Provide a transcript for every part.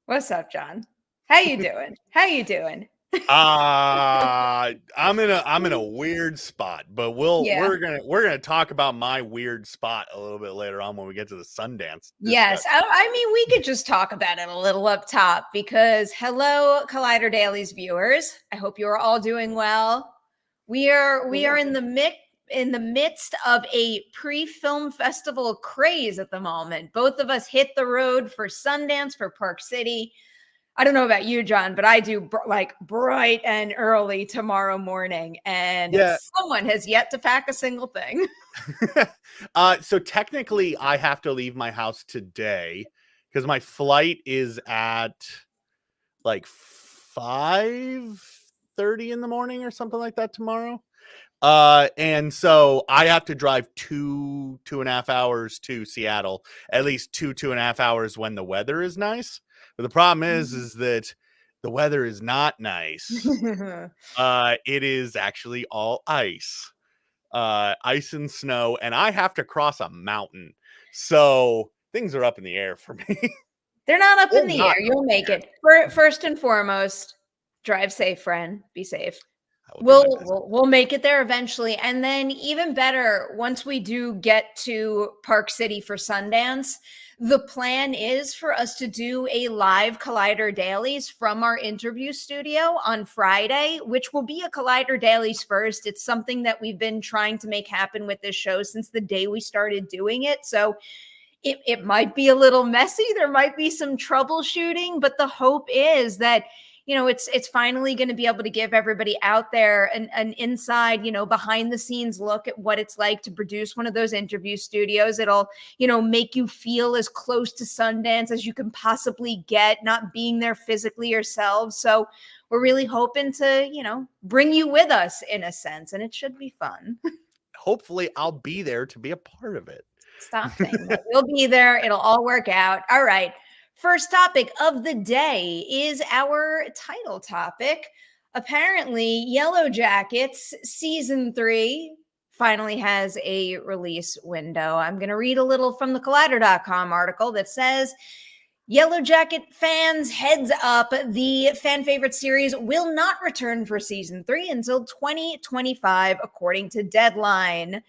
What's up, John? How you doing? How you doing? I'm in a weird spot, but we're gonna talk about my weird spot a little bit later on when we get to the Sundance discussion. Yes, I mean, we could just talk about it a little up top because hello, Collider Dailies viewers. I hope you are all doing well. We are in the midst of a pre-film festival craze at the moment. Both of us hit the road for Sundance, for Park City. I don't know about you, John, but I do like bright and early tomorrow morning, and someone has yet to pack a single thing. So technically, I have to leave my house today because my flight is at like 5:30 in the morning or something like that tomorrow. And so I have to drive 2.5 hours to Seattle, at least 2.5 hours when the weather is nice. But the problem is that the weather is not nice. It is actually all ice and snow, and I have to cross a mountain. So things are up in the air for me. They're not up in the air. You'll make it. First and foremost, drive safe, friend. Be safe. We'll make it there eventually. And then even better, once we do get to Park City for Sundance, the plan is for us to do a live Collider Dailies from our interview studio on Friday, which will be a Collider Dailies first. It's something that we've been trying to make happen with this show since the day we started doing it. So it might be a little messy. There might be some troubleshooting, but the hope is that it's finally going to be able to give everybody out there an inside, behind the scenes look at what it's like to produce one of those interview studios. It'll, make you feel as close to Sundance as you can possibly get, not being there physically yourselves. So we're really hoping to, bring you with us in a sense, and it should be fun. Hopefully I'll be there to be a part of it. Stop saying that. We'll be there. It'll all work out. All right. First topic of the day is our title topic. Apparently, Yellowjackets season 3 finally has a release window. I'm going to read a little from the Collider.com article that says, Yellowjacket fans, heads up, the fan favorite series will not return for season 3 until 2025, according to Deadline.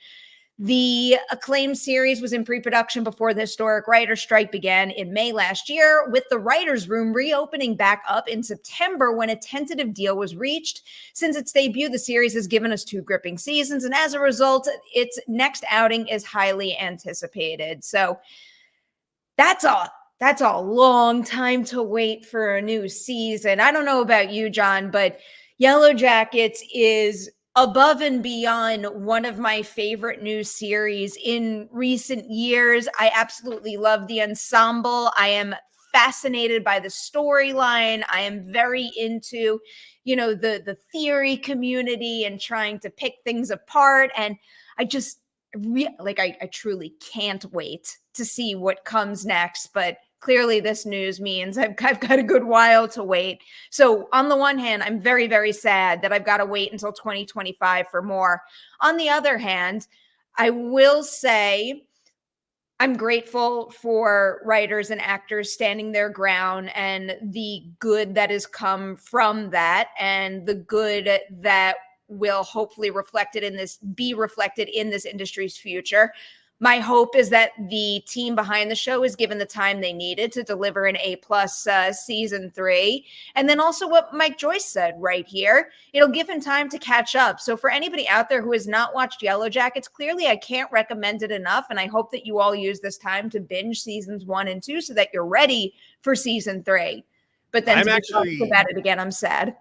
The acclaimed series was in pre-production before the historic writer's strike began in May last year, with the writer's room reopening back up in September when a tentative deal was reached. Since its debut, the series has given us 2 gripping seasons, and as a result, its next outing is highly anticipated. So that's a long time to wait for a new season. I don't know about you, John, but Yellowjackets is above and beyond one of my favorite new series in recent years. I absolutely love the ensemble. I am fascinated by the storyline. I am very into, the theory community and trying to pick things apart. And I just I truly can't wait to see what comes next. But clearly this news means I've got a good while to wait. So on the one hand, I'm very, very sad that I've got to wait until 2025 for more. On the other hand, I will say I'm grateful for writers and actors standing their ground and the good that has come from that, and the good that will hopefully be reflected in this industry's future. My hope is that the team behind the show is given the time they needed to deliver an A+ season 3. And then also what Mike Joyce said right here, it'll give him time to catch up. So for anybody out there who has not watched Yellowjackets, clearly I can't recommend it enough. And I hope that you all use this time to binge seasons 1 and 2 so that you're ready for season 3. But then talk about it again, I'm sad.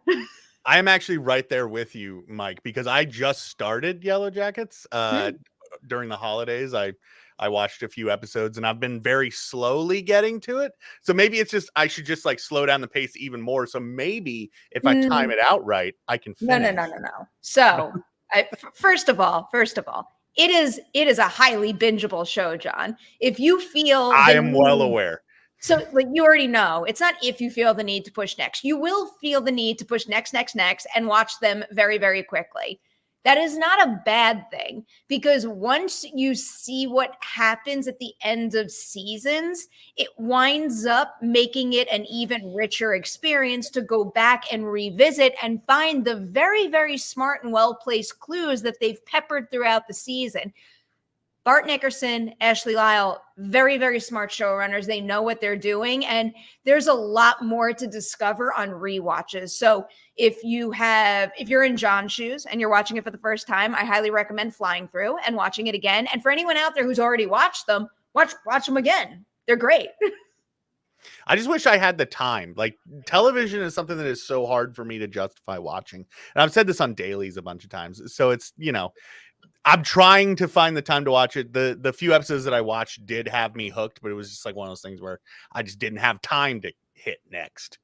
I am actually right there with you, Mike, because I just started Yellowjackets. During the holidays. I watched a few episodes and I've been very slowly getting to it. So maybe it's just, I should just slow down the pace even more. So maybe if I time it out right, I can finish. No. So first of all, it is a highly bingeable show, John. If you feel I am well aware. So you already know, it's not if you feel the need to push next. You will feel the need to push next, and watch them very, very quickly. That is not a bad thing, because once you see what happens at the end of seasons, it winds up making it an even richer experience to go back and revisit and find the very, very smart and well-placed clues that they've peppered throughout the season. Bart Nickerson, Ashley Lyle, very, very smart showrunners. They know what they're doing, and there's a lot more to discover on rewatches. So if you're in John's shoes and you're watching it for the first time, I highly recommend flying through and watching it again. And for anyone out there who's already watched them, watch them again. They're great. I just wish I had the time. Like, television is something that is so hard for me to justify watching. And I've said this on dailies a bunch of times. So it's, I'm trying to find the time to watch it. The few episodes that I watched did have me hooked, but it was just like one of those things where I just didn't have time to hit next.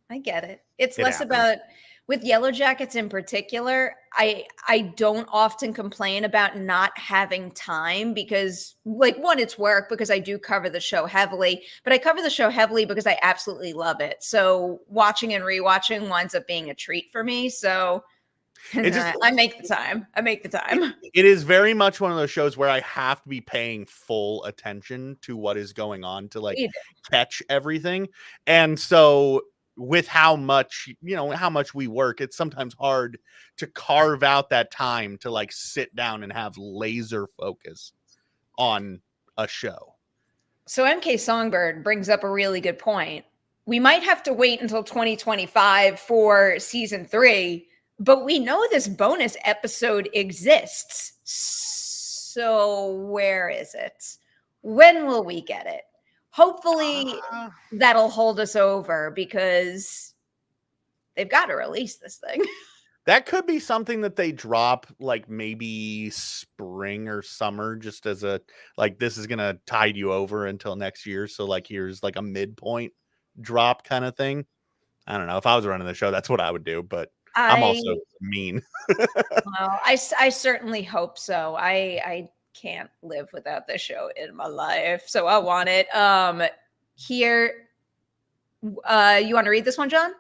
I get it. It's less about, with Yellowjackets in particular, I don't often complain about not having time because, like, one, it's work because I do cover the show heavily, but I cover the show heavily because I absolutely love it. So watching and rewatching winds up being a treat for me. So I make the time. It is very much one of those shows where I have to be paying full attention to what is going on to like catch everything. And so with how much we work, it's sometimes hard to carve out that time to like sit down and have laser focus on a show. So MK Songbird brings up a really good point. We might have to wait until 2025 for season 3, but we know this bonus episode exists. So where is it? When will we get it? Hopefully that'll hold us over because they've got to release this thing. That could be something that they drop like maybe spring or summer, just as a, like, this is going to tide you over until next year. So like, here's like a midpoint drop kind of thing. I don't know. If I was running the show, that's what I would do, but I'm also mean. Well, I certainly hope so. I can't live without this show in my life, so I want it. Here, you want to read this one, John?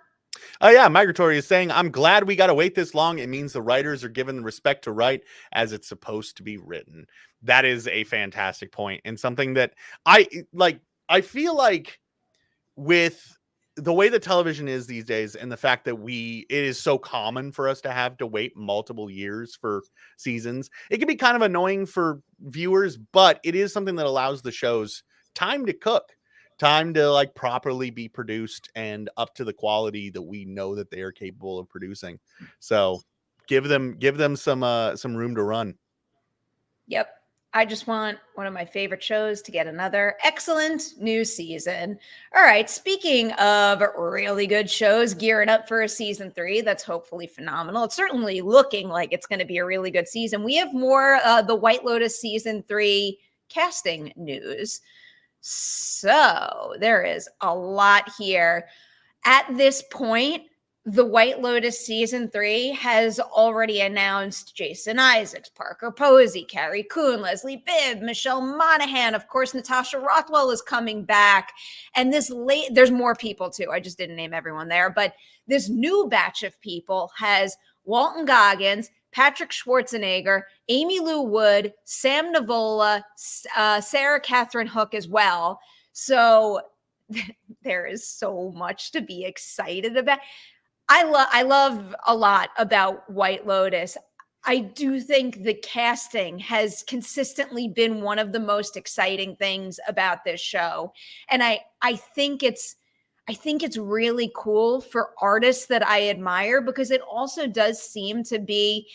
Oh yeah, Migratory is saying, I'm glad we got to wait this long. It means the writers are given the respect to write as it's supposed to be written. That is a fantastic point, and something that I feel like with the way that television is these days and the fact that it is so common for us to have to wait multiple years for seasons, it can be kind of annoying for viewers, but it is something that allows the shows time to cook, time to like properly be produced and up to the quality that we know that they are capable of producing. So give them some room to run. Yep. I just want one of my favorite shows to get another excellent new season. All right. Speaking of really good shows gearing up for a season 3, that's hopefully phenomenal. It's certainly looking like it's going to be a really good season. We have more the White Lotus season 3 casting news. So there is a lot here. At this point, the White Lotus season 3 has already announced Jason Isaacs, Parker Posey, Carrie Coon, Leslie Bibb, Michelle Monaghan. Of course, Natasha Rothwell is coming back. And there's more people too. I just didn't name everyone there. But this new batch of people has Walton Goggins, Patrick Schwarzenegger, Amy Lou Wood, Sam Nivola, Sarah Catherine Hook as well. So there is so much to be excited about. I love a lot about White Lotus. I do think the casting has consistently been one of the most exciting things about this show. And I think it's really cool for artists that I admire, because it also does seem to be,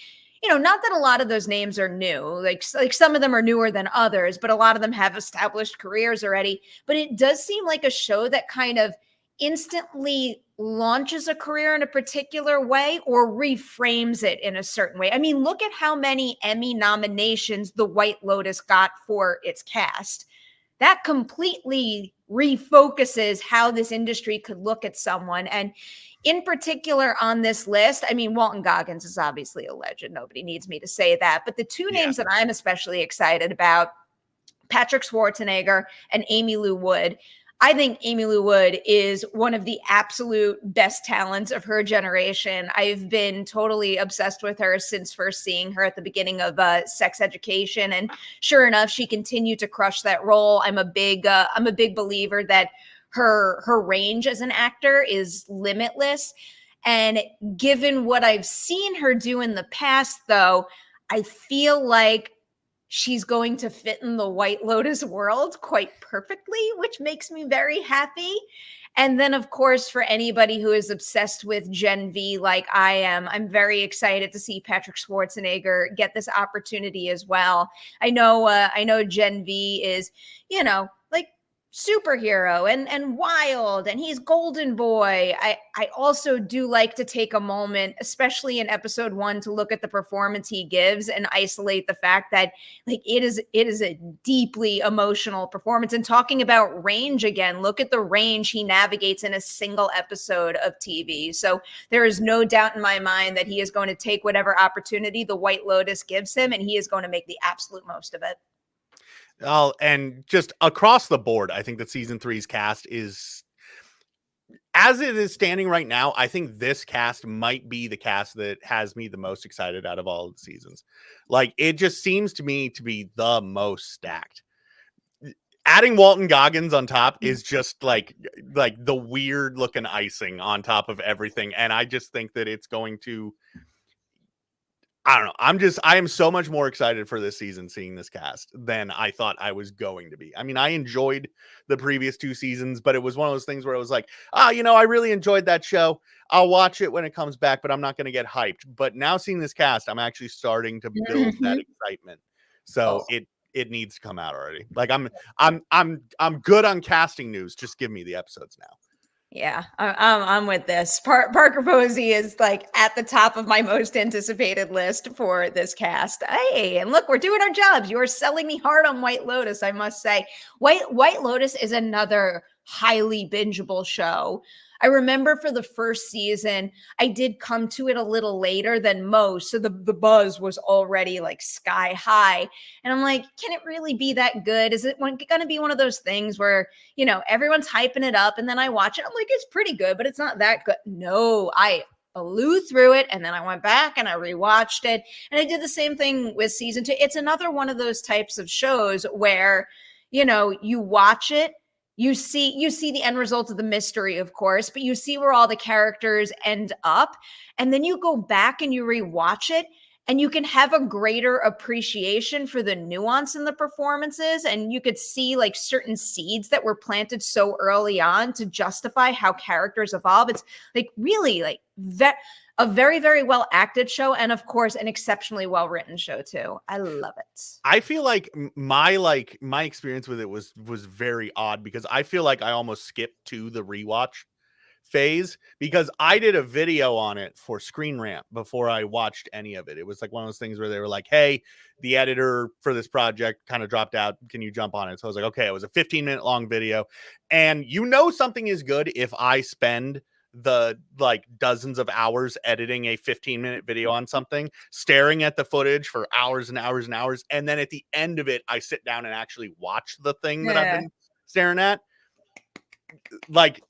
not that a lot of those names are new, like some of them are newer than others, but a lot of them have established careers already. But it does seem like a show that kind of instantly launches a career in a particular way or reframes it in a certain way. I mean, look at how many Emmy nominations the White Lotus got for its cast. That completely refocuses how this industry could look at someone. And in particular on this list, I mean, Walton Goggins is obviously a legend. Nobody needs me to say that. But the two names that I'm especially excited about, Patrick Schwarzenegger and Amy Lou Wood, I think Amy Lou Wood is one of the absolute best talents of her generation. I've been totally obsessed with her since first seeing her at the beginning of Sex Education, and sure enough, she continued to crush that role. I'm a big believer that her range as an actor is limitless. And given what I've seen her do in the past, though, I feel like she's going to fit in the White Lotus world quite perfectly, which makes me very happy. And then, of course, for anybody who is obsessed with Gen V like I am, I'm very excited to see Patrick Schwarzenegger get this opportunity as well. I know Gen V is, like superhero and wild, and he's golden boy. I also do like to take a moment, especially in episode 1, to look at the performance he gives and isolate the fact that like it is a deeply emotional performance. And talking about range again, look at the range he navigates in a single episode of TV. So there is no doubt in my mind that he is going to take whatever opportunity the White Lotus gives him, and he is going to make the absolute most of it. Oh, and just across the board, I think that season 3's cast is, as it is standing right now, I think this cast might be the cast that has me the most excited out of all of the seasons. Like, it just seems to me to be the most stacked. Adding Walton Goggins on top is just like the weird looking icing on top of everything. And I just think that it's going to, I don't know. I am so much more excited for this season seeing this cast than I thought I was going to be. I mean, I enjoyed the previous 2 seasons, but it was one of those things where I was like, I really enjoyed that show. I'll watch it when it comes back, but I'm not going to get hyped. But now seeing this cast, I'm actually starting to build that excitement. So it needs to come out already. Like I'm good on casting news. Just give me the episodes now. Yeah, I'm with this. Parker Posey is like at the top of my most anticipated list for this cast. Hey, and look, we're doing our jobs. You are selling me hard on White Lotus, I must say. White Lotus is another highly bingeable show. I remember for the first season, I did come to it a little later than most. So the buzz was already like sky high. And I'm like, can it really be that good? Is it going to be one of those things where, everyone's hyping it up and then I watch it? I'm like, it's pretty good, but it's not that good. No, I blew through it. And then I went back and I rewatched it. And I did the same thing with season 2. It's another one of those types of shows where, you watch it. You see the end result of the mystery, of course, but you see where all the characters end up. And then you go back and you rewatch it and you can have a greater appreciation for the nuance in the performances. And you could see like certain seeds that were planted so early on to justify how characters evolve. It's like really like a very, very well acted show. And of course, an exceptionally well written show too. I love it. I feel like my experience with it was very odd because I feel like I almost skipped to the rewatch phase because I did a video on it for Screen Rant before I watched any of it. It was like one of those things where they were like, hey, the editor for this project kind of dropped out. Can you jump on it? So I was like, okay, it was a 15-minute long video. And something is good if I spend the like dozens of hours editing a 15-minute video on something, staring at the footage for hours and hours and hours. And then at the end of it, I sit down and actually watch the thing that I've been staring at. Like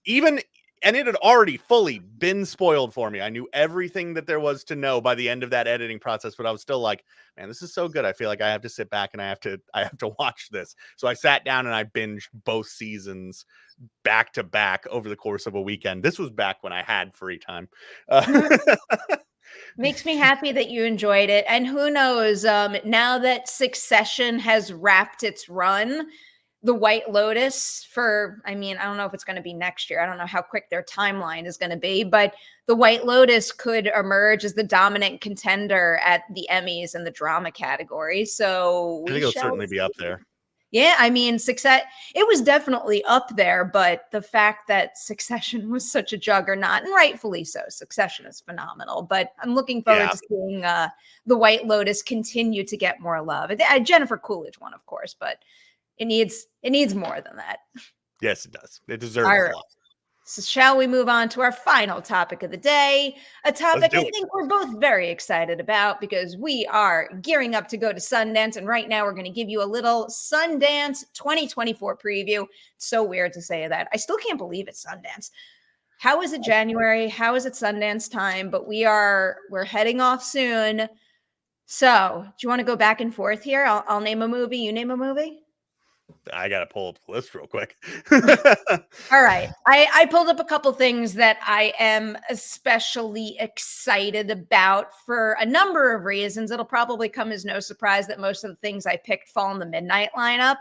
and it had already fully been spoiled for me. I knew everything that there was to know by the end of that editing process, but I was still like, man, this is so good. I feel like I have to sit back and I have to watch this. So I sat down and I binged both seasons back to back over the course of a weekend. This was back when I had free time. Makes me happy that you enjoyed it. And who knows, now that Succession has wrapped its run, the White Lotus I don't know if it's going to be next year. I don't know how quick their timeline is going to be, but the White Lotus could emerge as the dominant contender at the Emmys in the drama category. So I think it'll certainly be up there. Yeah, I mean, it was definitely up there, but the fact that Succession was such a juggernaut, and rightfully so, Succession is phenomenal, but I'm looking forward to seeing the White Lotus continue to get more love. Jennifer Coolidge won, of course, but it needs more than that. Yes, it does. It deserves a lot. So shall we move on to our final topic of the day? A topic I it. think we're both very excited about because we are gearing up to go to Sundance. And right now we're going to give you a little Sundance 2024 preview. It's so weird to say that. I still can't believe it's Sundance. How is it January? How is it Sundance time? But we're heading off soon. So do you want to go back and forth here? I'll name a movie. You name a movie? I got to pull up the list real quick. All right. I pulled up a couple things that I am especially excited about for a number of reasons. It'll probably come as no surprise that most of the things I picked fall in the midnight lineup.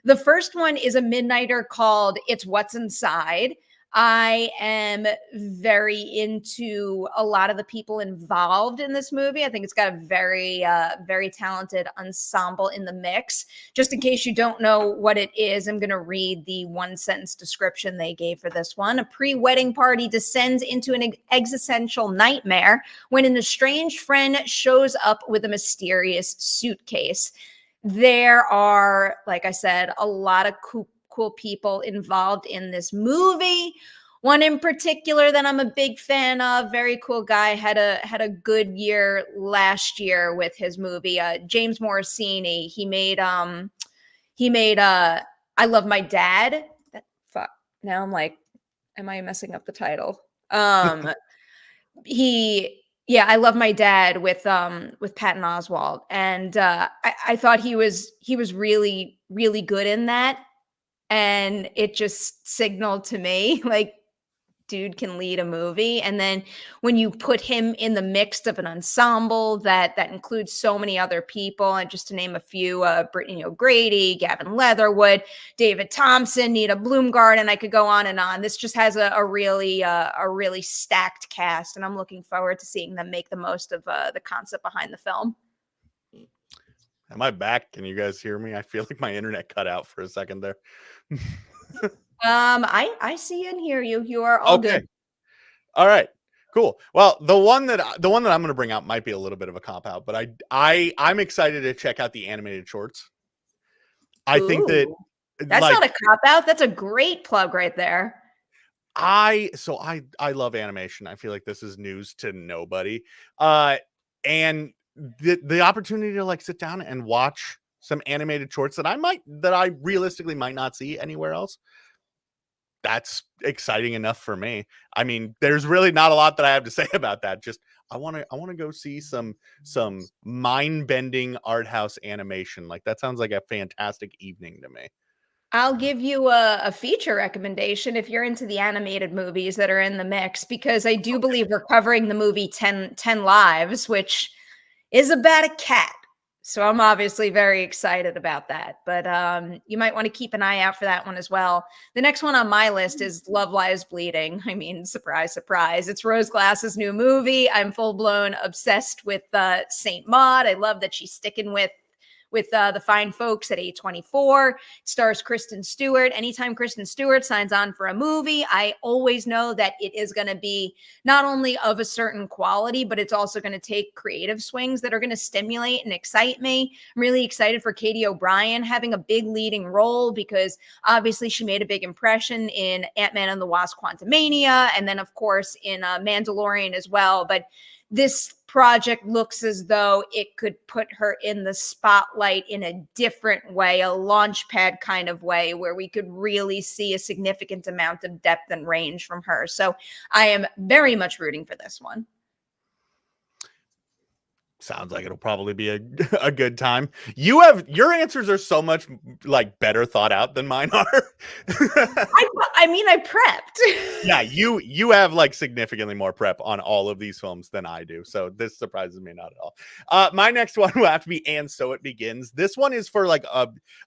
The first one is a midnighter called It's What's Inside. I am very into a lot of the people involved in this movie. I think it's got a very, very talented ensemble in the mix. Just in case you don't know what it is, I'm going to read the one-sentence description they gave for this one. A pre-wedding party descends into an existential nightmare when an estranged friend shows up with a mysterious suitcase. There are, like I said, a lot of cool people involved in this movie. One in particular that I'm a big fan of, very cool guy, had a good year last year with his movie. James Morrissey. He made I Love My Dad. Fuck. Now I'm like, am I messing up the title? I Love My Dad with Patton Oswalt, and I thought he was really, really good in that. And it just signaled to me, like, dude can lead a movie. And then when you put him in the mix of an ensemble that includes so many other people, and just to name a few, Brittany O'Grady, Gavin Leatherwood, David Thompson, Nita Bloomgarden, I could go on and on. This just has a really stacked cast, and I'm looking forward to seeing them make the most of the concept behind the film. Am I back? Can you guys hear me? I feel like my internet cut out for a second there. I see and hear you. You are all good. All right, cool. Well, the one that I'm going to bring out might be a little bit of a cop out, but I'm excited to check out the animated shorts. I think that's not a cop out. That's a great plug right there. I love animation. I feel like this is news to nobody. And the opportunity to like sit down and watch some animated shorts that I realistically might not see anywhere else. That's exciting enough for me. I mean, there's really not a lot that I have to say about that. Just I want to go see some mind-bending art house animation. Like that sounds like a fantastic evening to me. I'll give you a feature recommendation if you're into the animated movies that are in the mix, because I do believe we're covering the movie 10 Lives, which is about a cat. So I'm obviously very excited about that. But you might want to keep an eye out for that one as well. The next one on my list is Love Lies Bleeding. I mean, surprise, surprise. It's Rose Glass's new movie. I'm full-blown obsessed with Saint Maud. I love that she's sticking with the fine folks at A24. It stars Kristen Stewart. Anytime Kristen Stewart signs on for a movie, I always know that it is going to be not only of a certain quality, but it's also going to take creative swings that are going to stimulate and excite me. I'm really excited for Katie O'Brien having a big leading role, because obviously she made a big impression in Ant-Man and the Wasp: Quantumania, and then of course in Mandalorian as well. But this project looks as though it could put her in the spotlight in a different way, a launchpad kind of way, where we could really see a significant amount of depth and range from her. So I am very much rooting for this one. Sounds like it'll probably be a good time. Your answers are so much like better thought out than mine are. I prepped. Yeah, you have like significantly more prep on all of these films than I do, so this surprises me not at all. My next one will have to be And So It Begins. This one is for like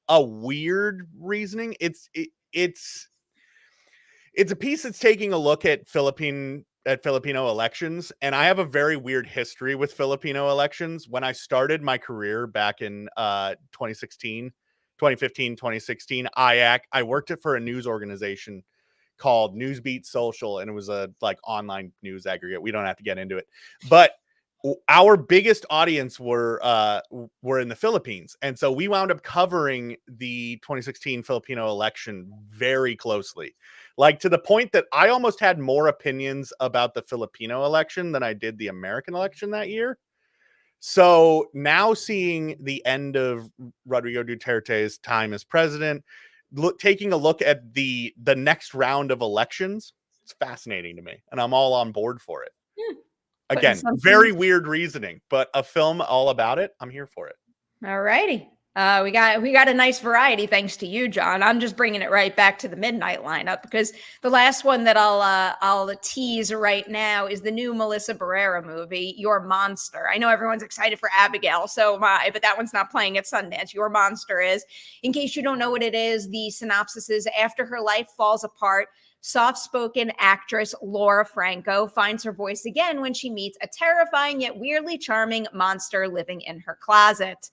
a weird reasoning. It's a piece that's taking a look at Filipino elections, and I have a very weird history with Filipino elections. When I started my career back in 2015, 2016, I worked for a news organization called Newsbeat Social, and it was a like online news aggregate. We don't have to get into it, but our biggest audience were in the Philippines, and so we wound up covering the 2016 Filipino election very closely, like to the point that I almost had more opinions about the Filipino election than I did the American election that year. So now seeing the end of Rodrigo Duterte's time as president, taking a look at the next round of elections, it's fascinating to me, and I'm all on board for it. Again, very weird reasoning, but a film all about it. I'm here for it. All righty. We got a nice variety thanks to you, John. I'm just bringing it right back to the midnight lineup because the last one that I'll tease right now is the new Melissa Barrera movie, Your Monster. I know everyone's excited for Abigail, so am I, but that one's not playing at Sundance. Your Monster is. In case you don't know what it is, the synopsis is after her life falls apart, soft-spoken actress Laura Franco finds her voice again when she meets a terrifying yet weirdly charming monster living in her closet.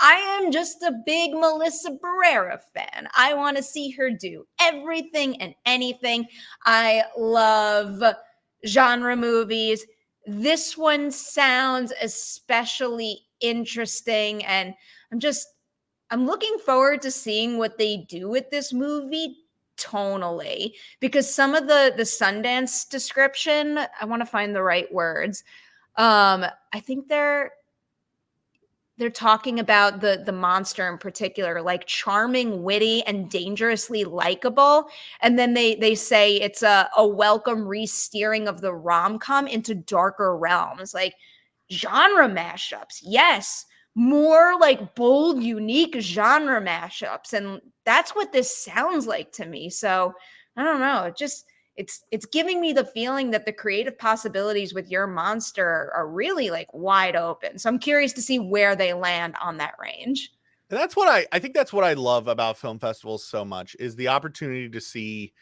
I am just a big Melissa Barrera fan. I want to see her do everything and anything. I love genre movies. This one sounds especially interesting, and I'm looking forward to seeing what they do with this movie tonally, because some of the Sundance description, I want to find the right words. I think they're talking about the monster in particular, like charming, witty, and dangerously likable. And then they say it's a welcome re-steering of the rom-com into darker realms, like genre mashups. Yes, more like bold, unique genre mashups. And that's what this sounds like to me. So I don't know. It's giving me the feeling that the creative possibilities with Your Monster are really like wide open. So I'm curious to see where they land on that range. And that's what I think that's what I love about film festivals so much, is the opportunity to see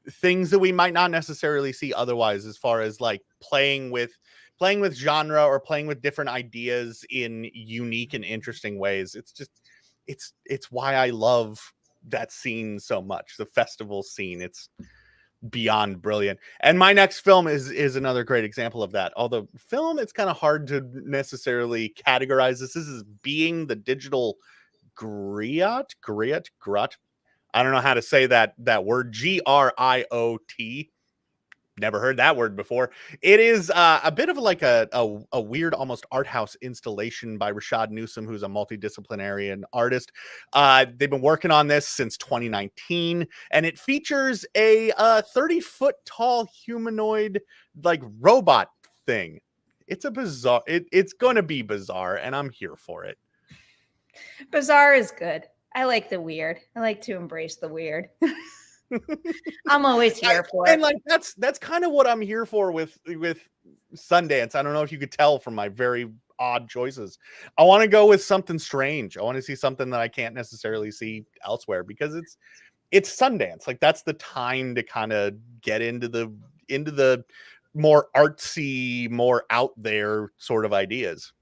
things that we might not necessarily see otherwise, as far as like playing with genre or playing with different ideas in unique and interesting ways. It's just it's why I love that scene so much, the festival scene. It's beyond brilliant. And my next film is another great example of that. Although film, it's kind of hard to necessarily categorize this. This is being the digital griot. I don't know how to say that word. GRIOT. Never heard that word before. It is a bit of like a weird, almost art house installation by Rashad Newsom, who's a multidisciplinary artist. They've been working on this since 2019, and it features a 30-foot tall humanoid like robot thing. It's a bizarre. It's going to be bizarre, and I'm here for it. Bizarre is good. I like the weird. I like to embrace the weird. I'm always here for it. And like that's kind of what I'm here for with Sundance. I don't know if you could tell from my very odd choices. I want to go with something strange. I want to see something that I can't necessarily see elsewhere, because it's Sundance. Like that's the time to kind of get into the more artsy, more out there sort of ideas.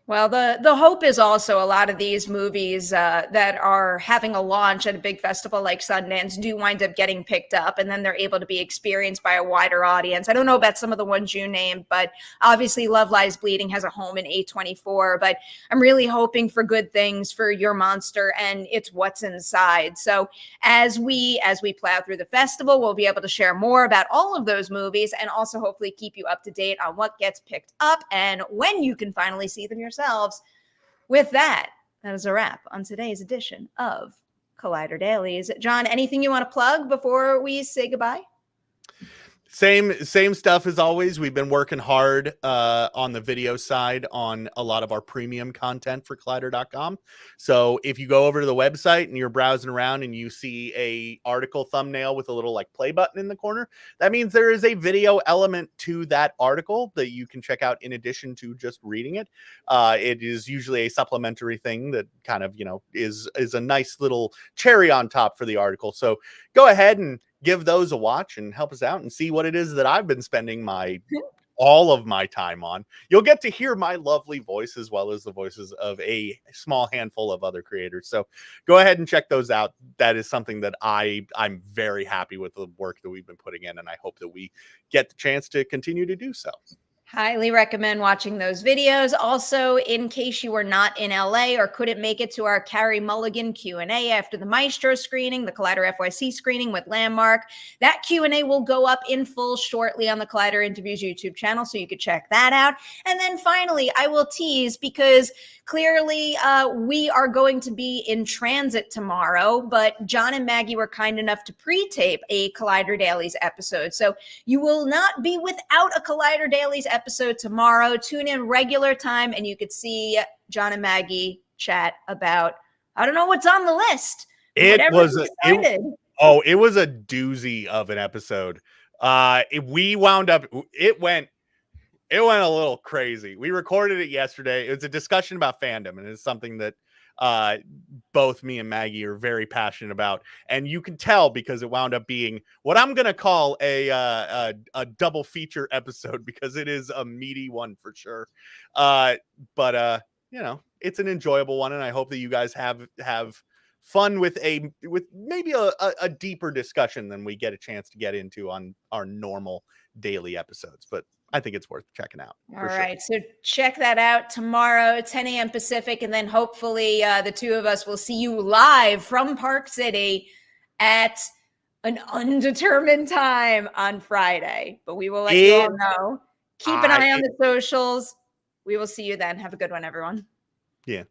Well, the hope is also a lot of these movies that are having a launch at a big festival like Sundance do wind up getting picked up, and then they're able to be experienced by a wider audience. I don't know about some of the ones you named, but obviously Love Lies Bleeding has a home in A24, but I'm really hoping for good things for Your Monster and It's What's Inside. So as we plow through the festival, we'll be able to share more about all of those movies, and also hopefully keep you up to date on what gets picked up and when you can finally see them yourself. With that is a wrap on today's edition of Collider Dailies. John, anything you want to plug before we say goodbye? Same stuff as always. We've been working hard on the video side on a lot of our premium content for Collider.com. So if you go over to the website and you're browsing around and you see a article thumbnail with a little like play button in the corner, that means there is a video element to that article that you can check out in addition to just reading it. It is usually a supplementary thing that kind of, is a nice little cherry on top for the article. So go ahead and give those a watch and help us out and see what it is that I've been spending all of my time on. You'll get to hear my lovely voice as well as the voices of a small handful of other creators. So go ahead and check those out. That is something that I'm very happy with the work that we've been putting in, and I hope that we get the chance to continue to do so. Highly recommend watching those videos. Also, in case you were not in LA or couldn't make it to our Carrie Mulligan Q&A after the Maestro screening, the Collider FYC screening with Landmark, that Q&A will go up in full shortly on the Collider Interviews YouTube channel, so you could check that out. And then finally, I will tease, because clearly we are going to be in transit tomorrow, but John and Maggie were kind enough to pre-tape a Collider Dailies episode. So you will not be without a Collider Dailies episode tomorrow. Tune in regular time and you could see John and Maggie chat about, I don't know what's on the list. It was a doozy of an episode. We wound up, it went a little crazy. We recorded it yesterday. It was a discussion about fandom, and it's something that both me and Maggie are very passionate about. And you can tell because it wound up being what I'm going to call a double feature episode, because it is a meaty one for sure. But you know, it's an enjoyable one, and I hope that you guys have fun with maybe a deeper discussion than we get a chance to get into on our normal daily episodes. But I think it's worth checking out. All right. So check that out tomorrow, 10 a.m. Pacific. And then hopefully the two of us will see you live from Park City at an undetermined time on Friday. But we will let you all know. Keep an eye on the socials. We will see you then. Have a good one, everyone. Yeah.